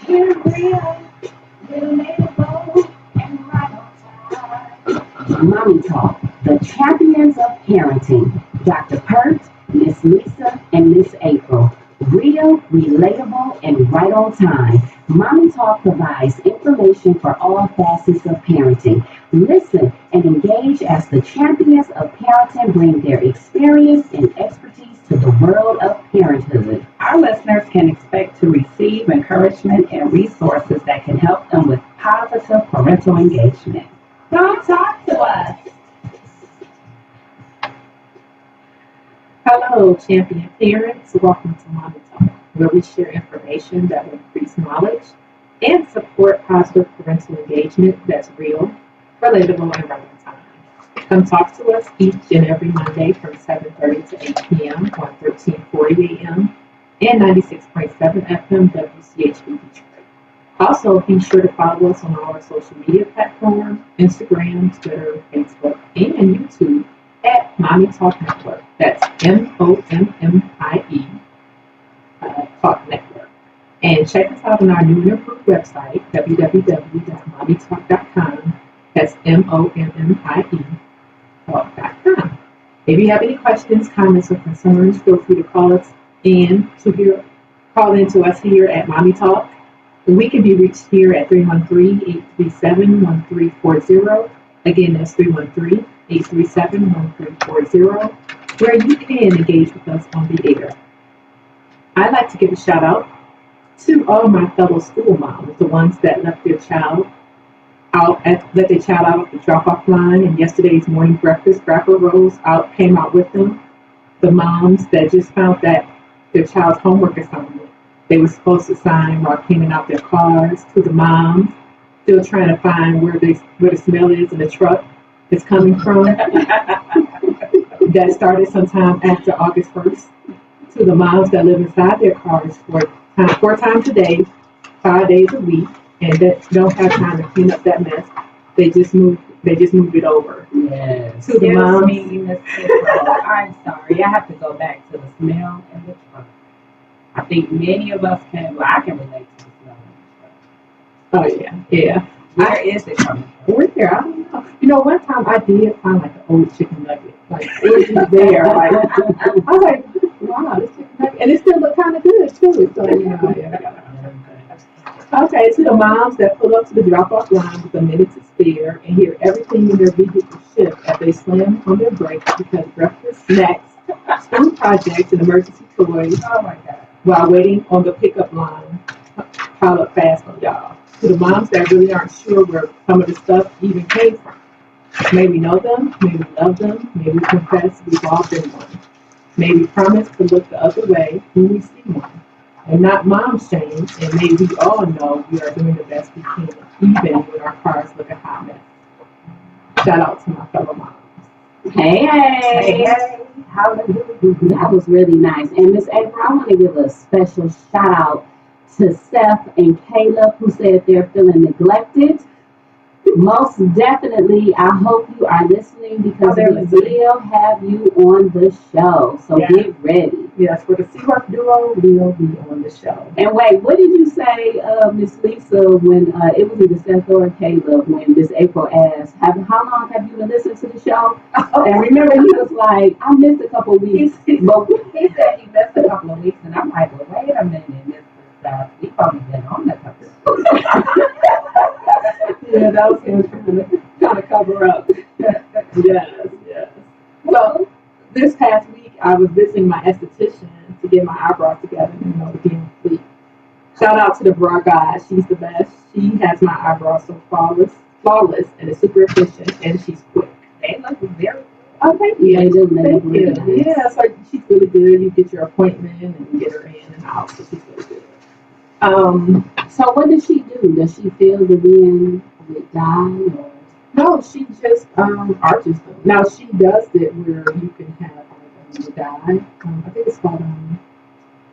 You're real, relatable, and right on time. Mommy Talk, the champions of parenting. Dr. Pert, Miss Lisa, and Miss April. Real, relatable, and right on time. Mommy Talk provides information for all facets of parenting. Listen and engage as the champions of parenting bring their experience and expertise to the world of parenthood. Our listeners can expect to receive encouragement and resources that can help them with positive parental engagement. Come talk to us. Hello, champion parents. Welcome to Mommie Talk, where we share information that will increase knowledge and support positive parental engagement that's real, relatable, and right on time. Come talk to us each and every Monday from 7:30 to 8 p.m. on 1340 a.m. and 96.7 FM WCHB Detroit. Also, be sure to follow us on all our social media platforms, Instagram, Twitter, Facebook, and YouTube at Mommie Talk Network. That's MOMMIE Talk Network. And check us out on our new and improved website, www.mommietalk.com. That's MOMMIE Talk.com. If you have any questions, comments, or concerns, feel free to call us call in to us here at Mommie Talk. We can be reached here at 313-837-1340. Again, that's 313-837-1340, where you can engage with us on the air. I'd like to give a shout out to all my fellow school moms, the ones that let their child out at the drop-off line, and yesterday's morning breakfast wrapper came out with them. The moms that just found that their child's homework assignment they were supposed to sign while cleaning out their cars, to the moms still trying to find where the smell is in the truck is coming from. That started sometime after August 1st. To the moms that live inside their cars four times a day, 5 days a week, and that don't have time to clean up that mess. They just move it over. Yes. To the moms. I'm sorry. I have to go back to the smell in the truck. I think many of us can. Well, I can relate to the smell in the truck. Oh yeah. Where is it coming from? Where? I don't know. One time I did find like an old chicken nugget. Like it was just there. Like I was like, wow, this chicken nugget, and it still looked kind of good too. So yeah. Okay, to the moms that pull up to the drop-off line with a minute to spare and hear everything in their vehicle shift as they slam on their brakes because breakfast, snacks, school projects, and emergency toys. Oh my God. While waiting on the pickup line pile up fast on y'all. To the moms that really aren't sure where some of the stuff even came from. May we know them, may we love them, may we confess we've all been one. May we promise to look the other way when we see one. And not mom shame, and may we all know we are doing the best we can, even when our cars look a hot mess. Shout out to my fellow moms. Hey. That was really nice. And Miss April, I want to give a special shout out to Seth and Caleb, who said they're feeling neglected. Most definitely, I hope you are listening because we will have you on the show. So get ready. Yes, for the Seaworth duo, we'll be on the show. And wait, what did you say, Miss Lisa, when it was either Seth or Caleb, when Miss April asked, how long have you been listening to the show? And remember, he was like, I missed a couple of weeks. He said he missed a couple of weeks, and I'm like, well, wait a minute, Mr. Seth, we've only been on a couple of weeks. Yeah, that was him trying to cover up. Yes. So this past week, I was visiting my esthetician to get my eyebrows together and again complete. Shout out to the bra guy. She's the best. She has my eyebrows so flawless, and it's super efficient, and she's quick. They look very good. Oh, thank you. They do. Thank you. Yeah, so she's really good. You get your appointment and you get her in and out, so she's really good. So what does she do? Does she fill the in with dye or? No, she just arches them. Now she does it where you can have the dye. I think it's called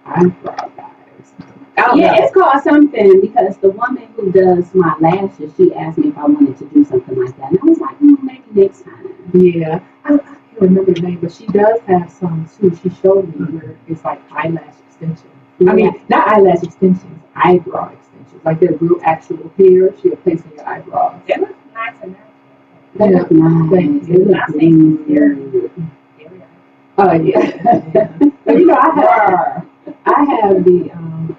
eyebrow dye or something. It's called something because the woman who does my lashes, she asked me if I wanted to do something like that, and I was like, maybe next time. Yeah, I can't remember the name, but she does have some too. She showed me where it's like eyelash extensions. I mean, not eyelash extensions, eyebrow extensions. like they're real actual hair. She'll place on your eyebrows. It looks nice and natural. They look nice. They look I've seen some good. Oh yeah. But you know, I have the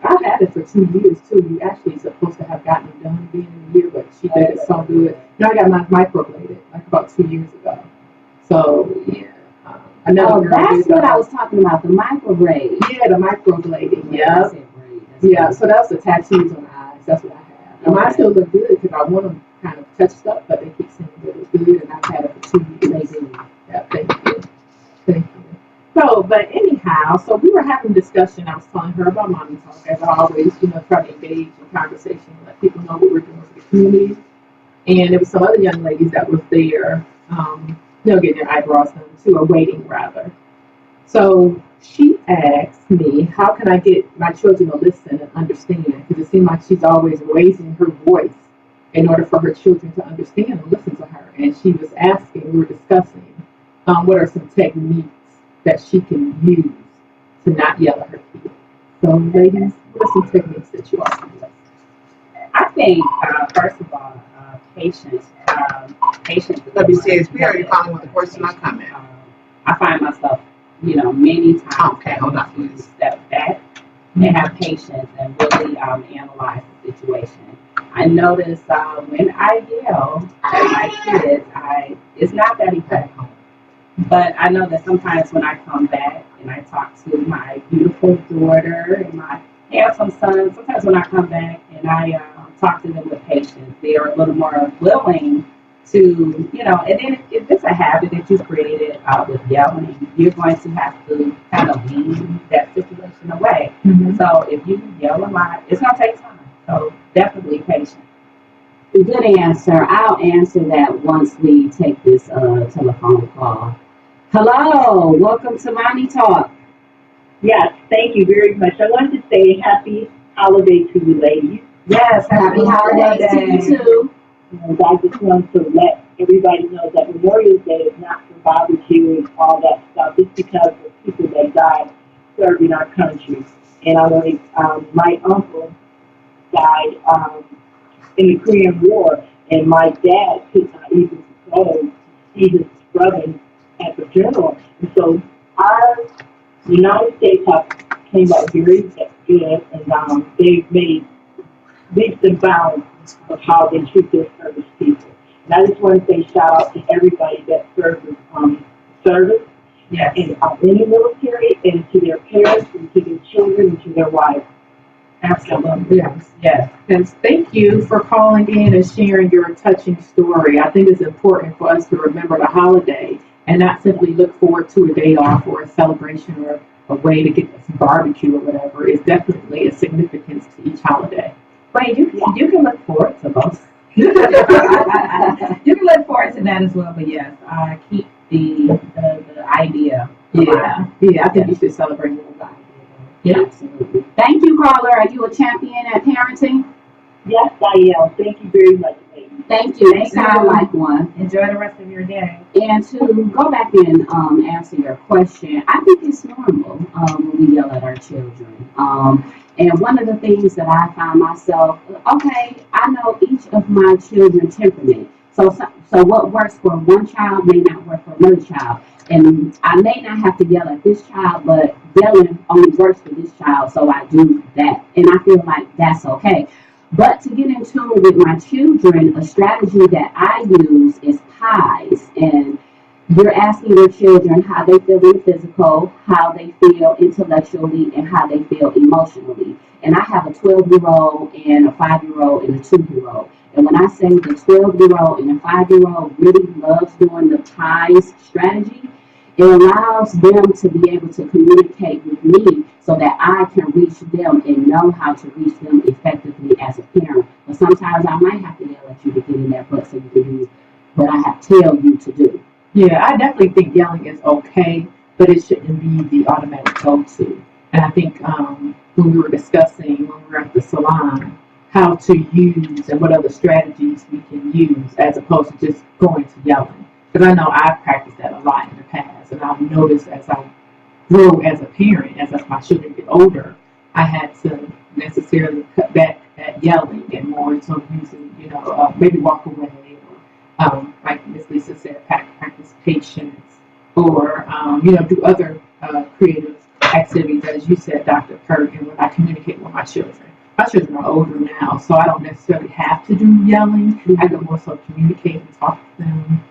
I've had it for 2 years too. You actually supposed to have gotten it done again in a year, but she did it so good. Now I got mine microbladed like about 2 years ago. So yeah. Another Oh, girl that's did what that. I was talking about, the microbraid. Yeah, the microblading. Yeah. Yeah, so that's the tattoos on the eyes. That's what I have. And mine still look good because I want them kind of touched up, but they keep saying that it's good, and I've had it for 2 years. They do. Yeah, thank you. Thank you. So, but anyhow, so we were having a discussion. I was telling her about Mommy Talk, as I always, try to engage in conversation and let people know what we're doing for the community. And there was some other young ladies that was there, getting their eyebrows done too, or waiting rather. So she asked me, how can I get my children to listen and understand? Because it seemed like she's always raising her voice in order for her children to understand and listen to her. And she was asking, we were discussing, what are some techniques that she can use to not yell at her kids. So ladies, what are some techniques that you all can use? I think, first of all, patience. Patience. WCS, we already following with the question or comment. I find myself, many times Okay, hold on, having to please. step back and have patience and really analyze the situation. I notice when I yell at my kids, it's not that effective. But I know that sometimes when I come back and I talk to my beautiful daughter and my handsome son, sometimes when I come back and I talk to them with patience, they are a little more willing to, and then if it's a habit that you've created with yelling, you're going to have to kind of lean that situation away. Mm-hmm. So if you yell a lot, it's going to take time. So definitely patience. Good answer. I'll answer that once we take this telephone call. Hello, welcome to Mommy Talk. Yes, thank you very much. I wanted to say happy holiday to you ladies. Yes, Happy holidays to you too. And I just wanted to let everybody know that Memorial Day is not for barbecue and all that stuff. It's because of people that died serving our country. And I want to, my uncle died in the Korean War, and my dad could not even go to see his brother at the funeral. And so our United States have came up very good, and they've made leaps and bounds of how they treat their service people. And I just want to say shout out to everybody that serves service yes. in the military, and to their parents, and to their children, and to their wives. Absolutely. Yes. Yes. And thank you for calling in and sharing your touching story. I think it's important for us to remember the holiday and not simply look forward to a day off or a celebration or a way to get some barbecue or whatever. It's definitely a significance to each holiday. Wait, you can look forward to both. You can look forward to that as well, but yes, keep the idea. Yeah, I think you should celebrate with the idea. Yeah, absolutely. Thank you, caller. Are you a champion at parenting? Yes, I am. Thank you very much, ladies. Thank you. You Thank sound you. like one. Enjoy the rest of your day. And to go back and answer your question, I think it's normal when we yell at our children. And one of the things that I find myself, okay, I know each of my children's temperament. So what works for one child may not work for another child. And I may not have to yell at this child, but yelling only works for this child, so I do that. And I feel like that's okay. But to get in tune with my children, a strategy that I use is pies. And you're asking your children how they feel in physical, how they feel intellectually, and how they feel emotionally. And I have a 12-year-old and a 5-year-old and a 2-year-old. And when I say the 12-year-old and the 5-year-old really loves doing the pies strategy, it allows them to be able to communicate with me so that I can reach them and know how to reach them effectively as a parent. But sometimes I might have to yell at you to get in that butt so you can do what I have to tell you to do. Yeah, I definitely think yelling is okay, but it shouldn't be the automatic go-to. And I think when we were discussing when we were at the salon, how to use and what other strategies we can use as opposed to just going to yelling. Because I know I've practiced that a lot in the past, and I've noticed as I grow as a parent, as my children get older, I had to necessarily cut back at yelling and more so using, maybe walk away or, like Ms. Lisa said, practice patience or, do other creative activities, as you said, Dr. Kurt, and when I communicate with my children. My children are older now, so I don't necessarily have to do yelling. I can more so communicate and talk to them.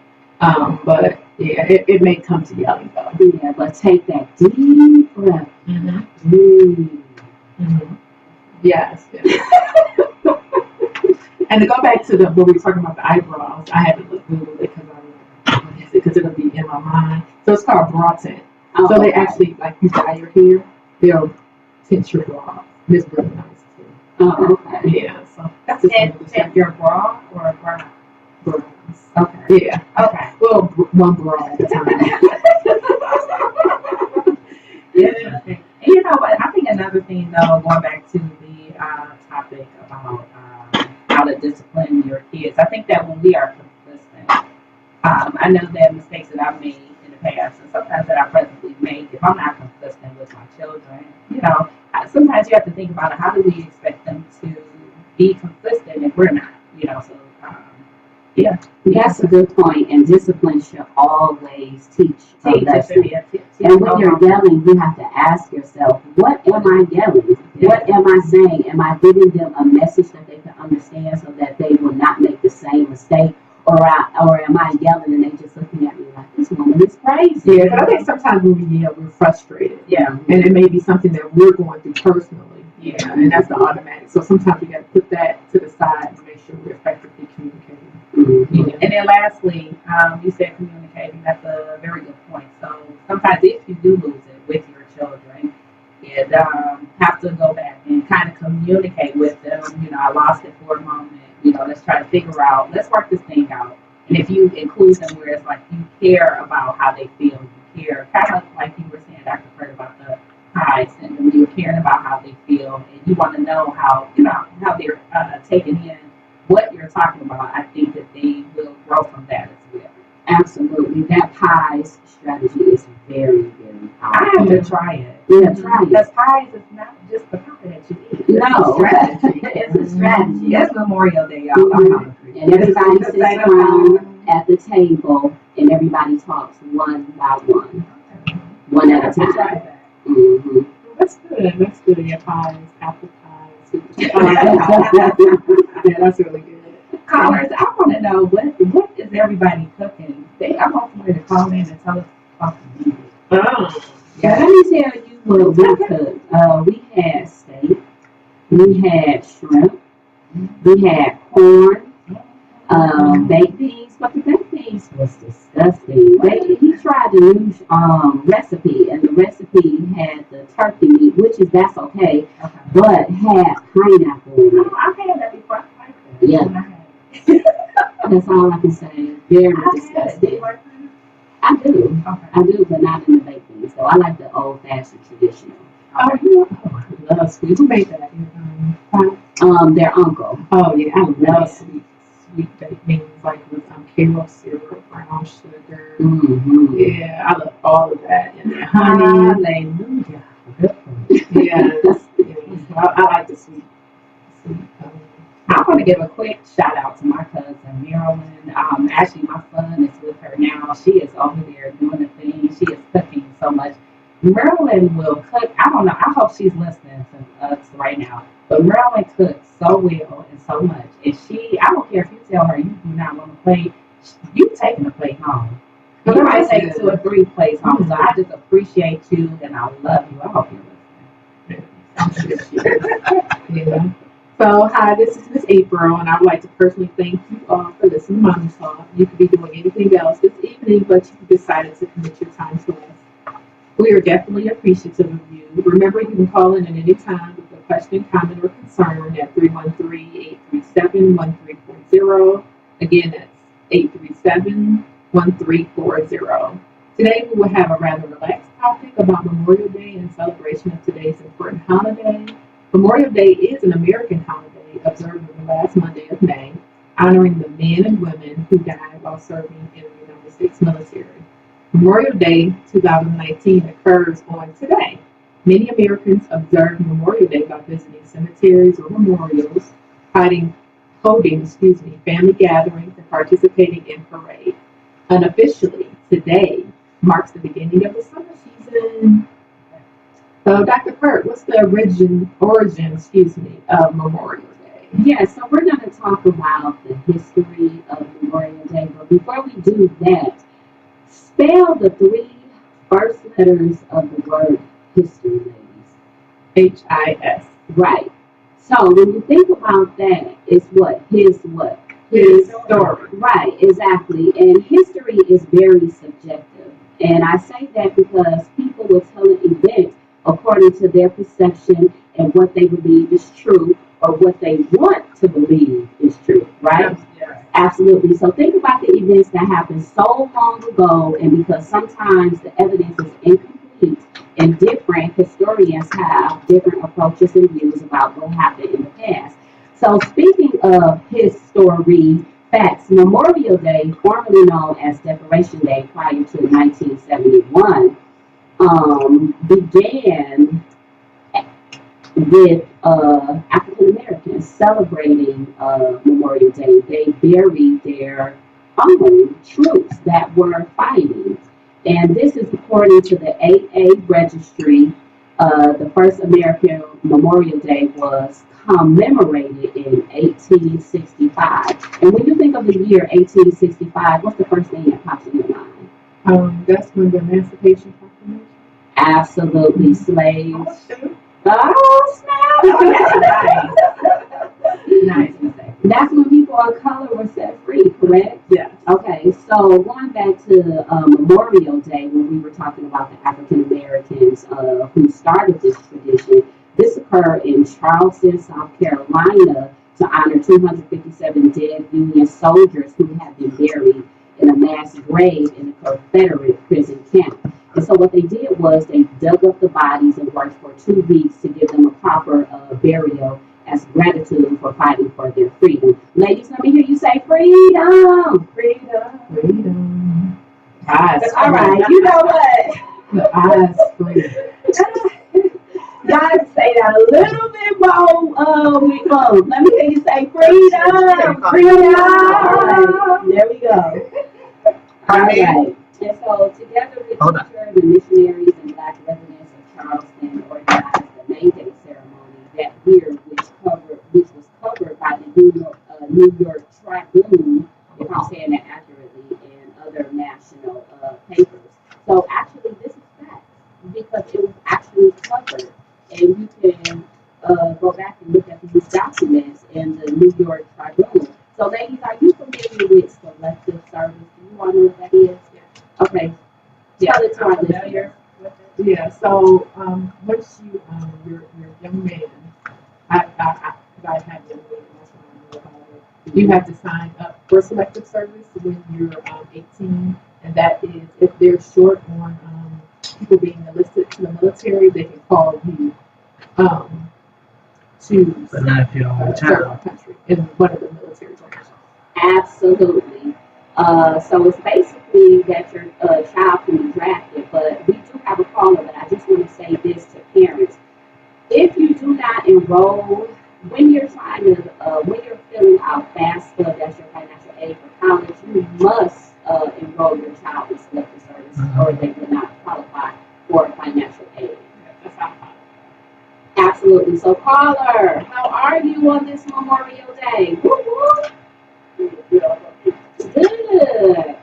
But yeah, it may come to yelling though. Yeah, but take that deep breath. Mm-hmm. Breathe. Mm-hmm. Yes. And to go back to when we were talking about the eyebrows, I had to Google it because it'll be in my mind. So it's called brow tint. Oh, So they actually, like you dye your hair, they'll tint your brow. This really nice too. Oh, okay. Yeah, so that's just Tip your bra or a bra? brows. Okay. Yeah. Okay. Well, one brow at a time. Interesting. And you know what? I think another thing, though, going back to the topic about how to discipline your kids, I think that when we are consistent, I know that mistakes that I've made in the past, and sometimes that I presently make, if I'm not consistent with my children, sometimes you have to think about it. How do we expect them to be consistent if we're not? So yeah. That's a good point, and discipline should always teach a Teach lesson. it. And when you're yelling, you have to ask yourself, what am I yelling? What am I saying? Am I giving them a message that they can understand so that they will not make the same mistake? Or am I yelling and they just looking at me like, this woman is crazy? Yeah, but I think sometimes when we yell, we're frustrated. Yeah. And it may be something that we're going through personally. Yeah. And that's the automatic. So sometimes we got to put that to the side and make sure we're effectively communicating. Mm-hmm. Yeah. And then lastly, you said communicating. That's a very good point. So sometimes if you do lose it with your children, you have to go back and kind of communicate with them. I lost it for a moment. Let's try to figure out, let's work this thing out. And if you include them where it's like you care about how they feel, you care, kind of like you were saying, Dr. Fred, about the highs, and when you're caring about how they feel, and you want to know how they're taking in what you're talking about, I think that they will grow from that as well. Absolutely. That pies strategy is very, very I powerful. have to try it. Yeah, try it. Because pies is not just the pie that you eat. No. It's a strategy. It's Memorial Day, y'all. I'm hungry. And everybody sits around at the table and everybody talks one by one at a Try time. that. Mm-hmm. That's good. That's good. Your pies, apple pies, sweet pies. Yeah, that's really good. Callers, I want to know what is everybody cooking? I want somebody to call in and tell us about the music. Oh. So let me tell you what we cooked. We had steak, we had shrimp, we had corn, baked beans, but the baked beans was disgusting. He tried the new recipe, and the recipe had the turkey meat, that's okay, but had pineapple in it. I've had that before. I like that. Yeah. That's all I can say. Very disgusting. I do. Okay. I do, but not in the baked beans. So I like the old-fashioned traditional. I love sweet. Who made that? Their uncle. Oh yeah, I love sweet baked beans like with Karo syrup, brown sugar. Mm-hmm. Yeah, I love all of that. And then honey. Hallelujah. Yes. So I like the sweet. I want to give a quick shout out to my cousin Marilyn. Actually, my son is with her now. She is over there doing the thing. She is cooking so much. Marilyn will cook. I don't know. I hope she's listening to us right now. But Marilyn cooks so well and so much. And I don't care if you tell her you do not want to plate, you taking the plate home. You might take 2 or 3 plates home. So I just appreciate you and I love you. I hope you're listening. Yeah. So, hi, this is Miss April, and I would like to personally thank you all for listening to Mommie Talk. You could be doing anything else this evening, but you decided to commit your time to us. We are definitely appreciative of you. Remember, you can call in at any time with a question, comment, or concern at 313-837-1340. Again, that's 837-1340. Today, we will have a rather relaxed topic about Memorial Day and celebration of today's important holiday. Memorial Day is an American holiday observed on the last Monday of May, honoring the men and women who died while serving in the United States military. Memorial Day 2019 occurs on today. Many Americans observe Memorial Day by visiting cemeteries or memorials, holding family gatherings and participating in parades. Unofficially, today marks the beginning of the summer season. So, Dr. Pert, what's the origin, of Memorial Day? Yeah, so we're going to talk about the history of Memorial Day, but before we do that, spell the three first letters of the word history, ladies. H-I-S. Right. So when you think about that, it's what? His Story. Right, exactly. And history is very subjective. And I say that because people will tell an event according to their perception and what they believe is true or what they want to believe is true, right? Yes. Absolutely. So think about the events that happened so long ago, and because sometimes the evidence is incomplete and different, historians have different approaches and views about what happened in the past. So speaking of history facts, Memorial Day, formerly known as Decoration Day prior to 1971, began with African Americans celebrating Memorial Day. They buried their own troops that were fighting. And this is according to the AA registry. The first American Memorial Day was commemorated in 1865. And when you think of the year 1865, what's the first thing that pops in your mind? That's when the Emancipation Proclamation. Absolutely, slaves. shoot. Oh, snap! Nice. That's when people of color were set free, correct? Yes. Okay, so going back to Memorial Day, when we were talking about the African Americans who started this tradition, this occurred in Charleston, South Carolina, to honor 257 dead Union soldiers who had been buried in a mass grave in a Confederate prison camp. And so what they did was they dug up the bodies and worked for 2 weeks to give them a proper burial as gratitude for fighting for their freedom. Ladies, let me hear you say freedom. Freedom. Freedom. Eyes. All right, you know what? The eyes free. Y'all say that a little bit more with both. Let me hear you say freedom. Freedom. All right, there we go. All right. And so, together with teachers and missionaries and Black residents of Charleston, organized the May Day ceremony that year, which was covered by the New York Tribune, if I'm saying that accurately, and other national papers. So, actually, this is fact because it was actually covered, and you can go back and look at these documents in the New York Tribune. So, ladies, are you familiar with selective service? Do you want to know what that is? Okay. Tell it to our listeners. Yeah. So once you're a young man, I have young men. That's why I know about it. You have to sign up for selective service when you're 18, and that is if they're short on people being enlisted to the military, they can call you to But not if you're on the serve our child. country in one of the military branches. Absolutely. So it's basically that your child can be drafted, but we do have a caller, but I just want to say this to parents. If you do not enroll, when you're trying to, when you're filling out FAFSA, that's your financial aid for college, you must enroll your child in selective service or they will not qualify for financial aid. That's how Absolutely. So caller, how are you on this Memorial Day? Woo-woo. Good.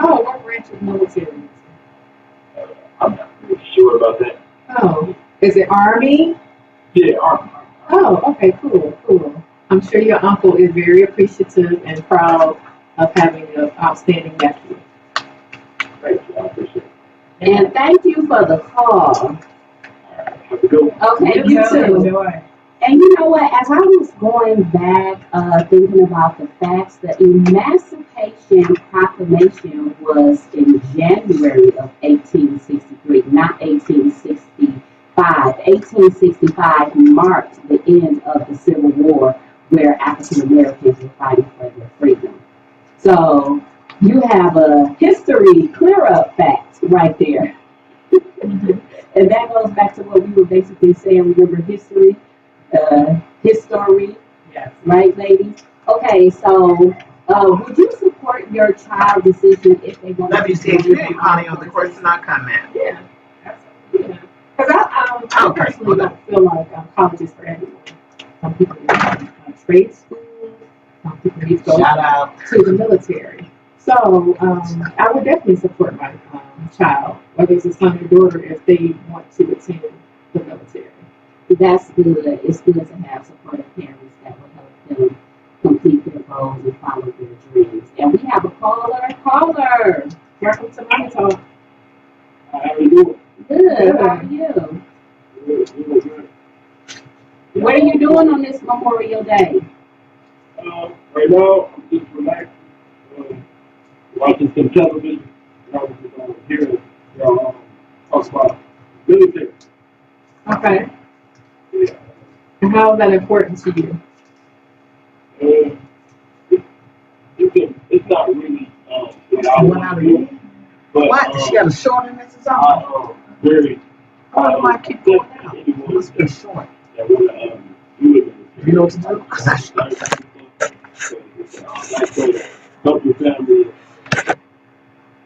Oh, what branch of military? I'm not really sure about that. Oh, is it Army? Yeah, Army. Oh, okay, cool. I'm sure your uncle is very appreciative and proud of having an outstanding nephew. Thank you, I appreciate it. And thank you for the call. All right, have a good one. Okay, you too. And you know what? As I was going back, thinking about the facts, the Emancipation Proclamation was in January of 1863, not 1865. 1865 marked the end of the Civil War, where African Americans were fighting for their freedom. So you have a history clear-up fact right there. And that goes back to what we were basically saying, remember history, Yes. right, ladies? Okay, so, would you support your child's decision if they want to? WCHB, are you calling on the question or comment? Yeah, absolutely. Because I Okay, personally don't feel like college is for everyone. Some people need to go to trade school. Some people need to go Shout out. to the military. So I would definitely support my child, whether it's a son or daughter, if they want to attend the military. That's good. It's good to have supportive parents that will help them complete their goals and follow their dreams. And we have a caller. Caller, Welcome to Mommy Talk. How you doing? good. How are you? Good. What are you doing on this Memorial Day? Right now, I'm just relaxing, watching some television. I was just hearing y'all talk about military. Okay. Yeah. And how is that important to you? It's not really what I What want out to of do, here? but What? She got a short in this or something? I very Oh, you might keep going down. anyone Must be short. that want to do it. You know what to do? Cause I should. Like to help your family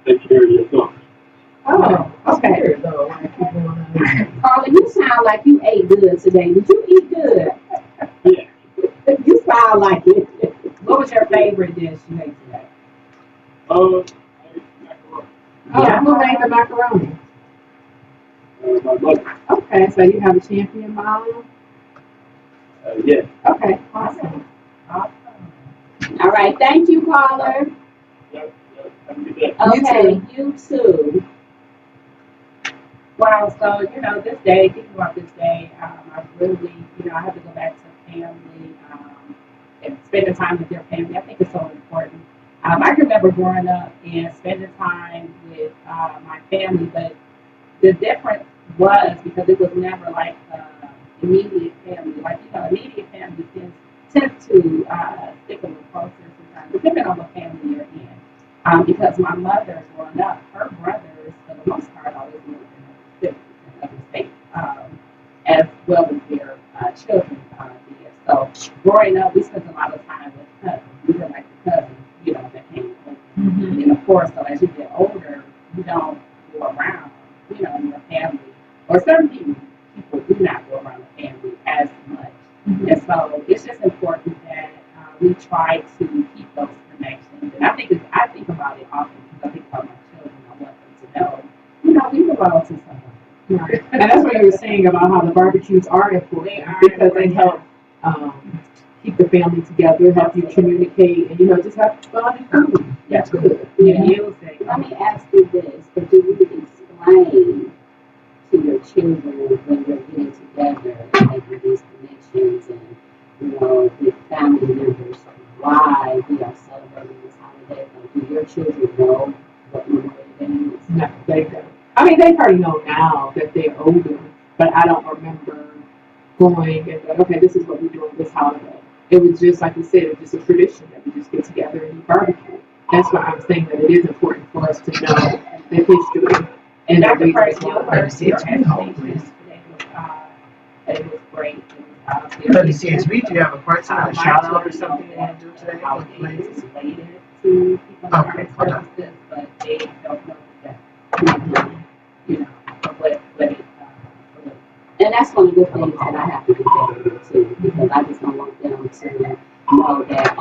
take care of yourself. Oh, okay. Weird, though, when I keep going down. Carla, you sound like you ate good today. Did you eat good? Yeah. You sound like it. What was your favorite dish you ate today? Macaroni. Oh, who made the macaroni? My mother. Okay, so you have a champion mom? Yeah. Okay, awesome. All right, thank you, caller. Yep. Have a good day. Okay, you too. Wow, so, this day, thinking about this day, I really, I have to go back to family, and spending time with your family. I think it's so important. I remember growing up and spending time with my family, but the difference was because it was never like immediate family. Like, immediate family tend to stick a little closer sometimes, depending on what family you're in. Because my mother, growing up, her brothers, for the most part, always lived in other states, as well as their children did. So, growing up, we spent a lot of time with cousins. We were like the cousins, that came over. Mm-hmm. And of course, so as you get older, you don't go around, your family, or certain people do not go around the family as much. Mm-hmm. And so it's just important that we try to keep those connections. And I think about it often because I think about my children. I want them to know, we belong to somebody. Right. And that's what you were saying about how the barbecues are important because they help keep the family together, help you communicate, and just have fun and food. That's good. Music. Let me ask you this: but do you explain to your children when you're getting together and making these connections and with family members why we are celebrating this holiday? Like, do your children know what Memorial Day is? No, they don't. I mean, they already know now that they're older, but I don't remember going and going, okay, this is what we do on this holiday. It was just, like you said, it was just a tradition that we just get together and eat barbecue. That's why I'm saying that it is important for us to know the history and the Dr. reasons Price, why. your WCHB, please. today was great. WCHB, do you have a question or a shout out or something you want to do today for the ladies? Related to people in Okay, arts services, but they don't know that. What it. And that's one of the things that I have to do better too, because I just don't want them to know that,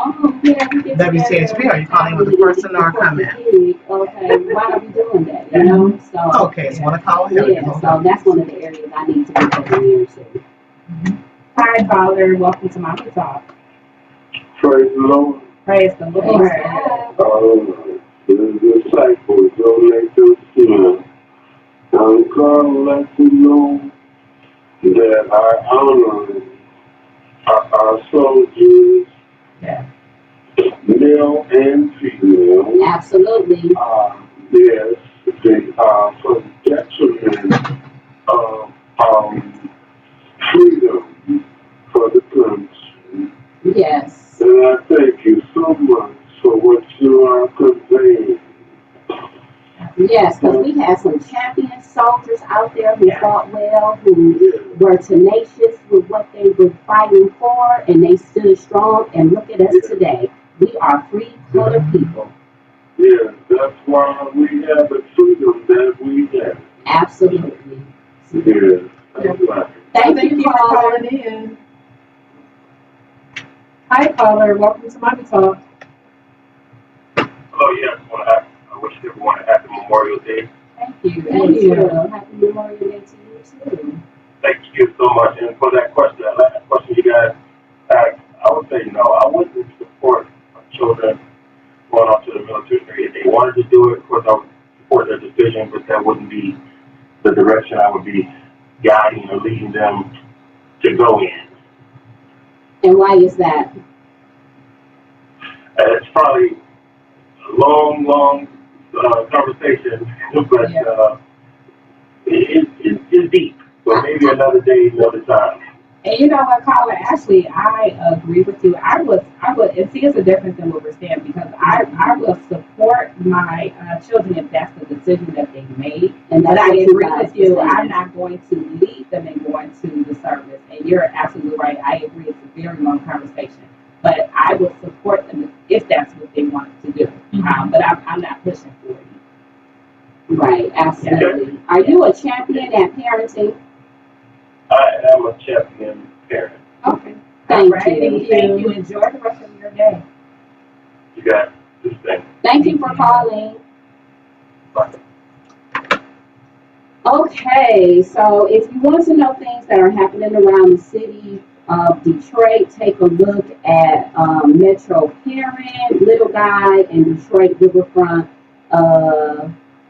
yeah, we get WCHB, are you calling with a question or a comment? Okay, why are we doing that, So. Okay, it's one call. Yeah, so that's one of the areas I need to be better into. Hi, Father, welcome to my talk. Praise the Lord. Praise the Lord. The disciples donate to sin. I'm calling to let you know that I honor our soldiers, Yeah. male and female. Absolutely. Yes, they are for the detriment of freedom for the country. Yes. And I thank you so much for what you are conveying Yes, because we had some champion soldiers out there who fought well, who were tenacious with what they were fighting for, and they stood strong. And look at us today. We are free colored people. Yeah, that's why we have the freedom that we have. Absolutely. Yeah, that's right. Thank you, for caller. calling in. Hi, caller. Welcome to Mommie Talk. Oh, yes, I wish everyone a happy Memorial Day. Thank you. Thank you. Happy Memorial Day to you too. Thank you so much. And for that question, that last question you guys asked, I would say no. I wouldn't support my children going off to the military. If they wanted to do it, of course, I would support their decision, but that wouldn't be the direction I would be guiding or leading them to go in. And why is that? It's probably a long conversation, but it's deep. So maybe another day, another time. And you know what, caller? Actually, I agree with you. I would, and see, it's a difference in what we're saying because I will support my children if that's the decision that they made. And But that's I what agree guys with you. were saying. I'm not going to lead them in going to the service. And you're absolutely right. I agree. It's a very long conversation. But I will support them if that's what they want to do. But I'm not pushing for you. Right, absolutely. Are you a champion at parenting? I am a champion parent. Okay. Thank All right. you. Thank you. Enjoy the rest of your day. You guys do the same. Thank you for calling. Bye. Okay, so if you want to know things that are happening around the city of Detroit, take a look at Metro Parent, Little Guy, and Detroit Riverfront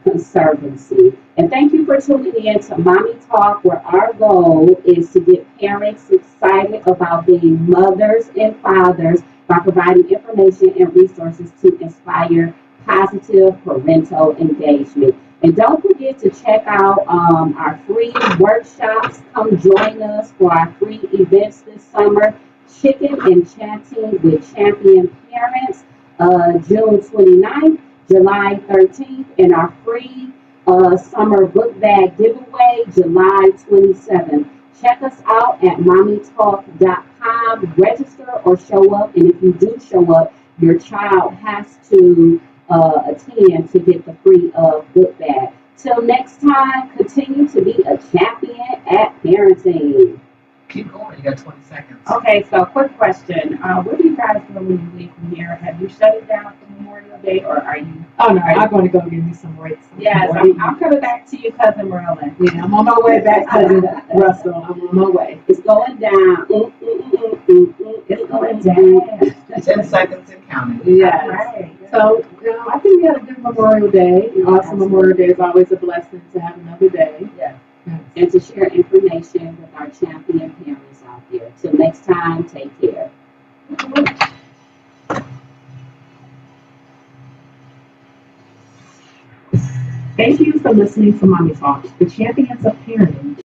Conservancy. And thank you for tuning in to Mommie Talk, where our goal is to get parents excited about being mothers and fathers by providing information and resources to inspire positive parental engagement. And don't forget to check out our free workshops. Come join us for our free events this summer. Chicken and Chatting with Champion Parents, June 29th, July 13th, and our free summer book bag giveaway, July 27th. Check us out at mommietalk.com. Register or show up. And if you do show up, your child has to attend to get the free book bag. Till next time, continue to be a champion at parenting. Keep going, you got 20 seconds. Okay, so quick question. What do you guys do when you leave from here? Have you shut it down for Memorial Day or are you? Oh, no, I'm going to go give me some breaks. Yes, I'm coming back to you, Cousin Merlin. Yeah, I'm on my way back, Cousin Russell. I'm on my way. It's going down. It's going down. 10 seconds and counting. Yes. Right. So, I think we had a good Memorial Day. Awesome Memorial Day is always a blessing to have another day. Yes. And to share information with our champion parents out there. Till next time, take care. Thank you for listening to Mommie Talk, the champions of parenting.